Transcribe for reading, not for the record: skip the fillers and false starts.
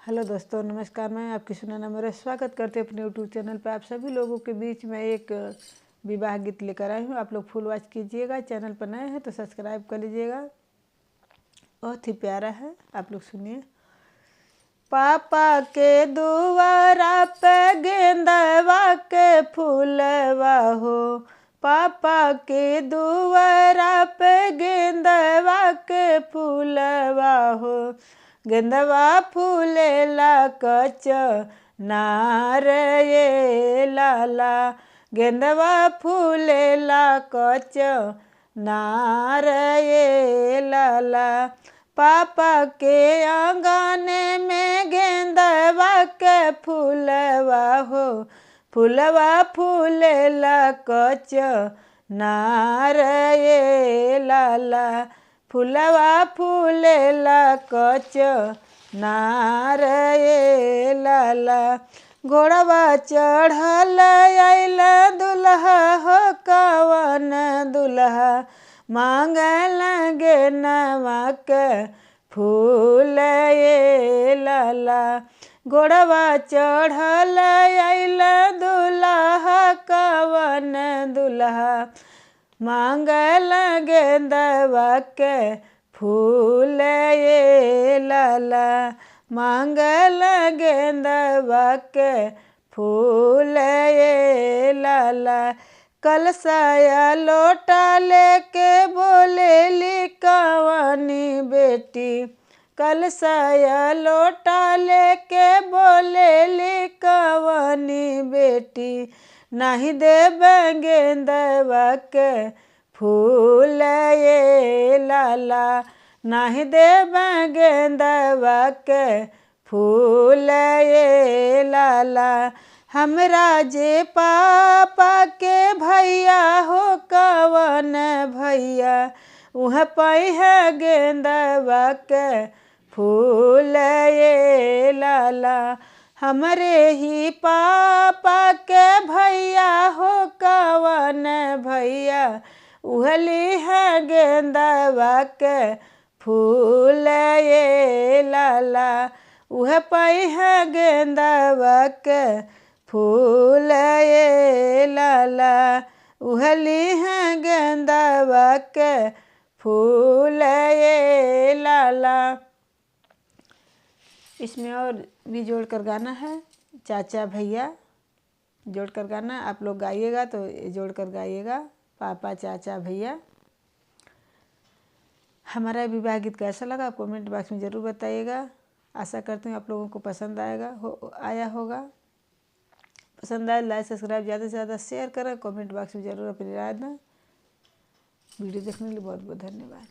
Hello दोस्तों, नमस्कार। मैं आपकी सुनैना मेरा स्वागत करते हैं अपने यूट्यूब चैनल पर। आप सभी लोगों के बीच में एक विवाह गीत लेकर आई हूँ। आप लोग फुल वॉच कीजिएगा। चैनल पर नए हैं तो सब्सक्राइब कर लीजिएगा। बहुत ही प्यारा है, आप लोग सुनिए। पापा के दुआरा पे गेंदवा के फूलवा हो, पापा के दुआरा पे गेंदवा के फूलवा हो। गेंदवा फूलेला कच नार ये लाला, गेंदवा फूलेला कच नार ये लाला। पापा के आंगने में गेंदवा के फूलवा हो, फूलवा फूलेला कच नार ये लाला, फूलवा फूलेला कच नार ये लाला। घोड़वा चढ़ल आइल दुल्हा हो, कवन दुल्हा मांगल गेनवा के फूल ये लाला। घोड़वा चढ़ल आइल दुल्हा, कवन दुल्हा मांगल गेंदवा के फूल ये लाला, मांगल गेंदवा के फूल ये लाला। कलसाया लोटा लेके बोलेली कवनी बेटी, कलसाया लोटा लेके बोलेली कवनी बेटी। नहीं देब गेंदवा के फूल ये लाला, नहीं देब गेंदवा के फूल ये लाला। हमरा जे पापा के भैया हो, कवन भैया उह पाई है गेंदवा के फूल ये लाला। हमरे ही पापा के भैया हो, कवन भैया उहली है गेंदवा के फूल ये लाला, उह पाई है गेंदवा के फूल ये लाला, उहली है गेंदवा के फूल ये लाला। इसमें और भी जोड़कर गाना है, चाचा भैया जोड़कर गाना। आप लोग गाइएगा तो जोड़कर गाइएगा, पापा चाचा भैया। हमारा विवाह गीत कैसा लगा कमेंट बॉक्स में ज़रूर बताइएगा। आशा करती हूँ आप लोगों को पसंद आया होगा। पसंद आए लाइक सब्सक्राइब ज़्यादा से ज़्यादा शेयर करें। कमेंट बॉक्स में ज़रूर अपनी राय दें। वीडियो देखने के लिए बहुत बहुत धन्यवाद।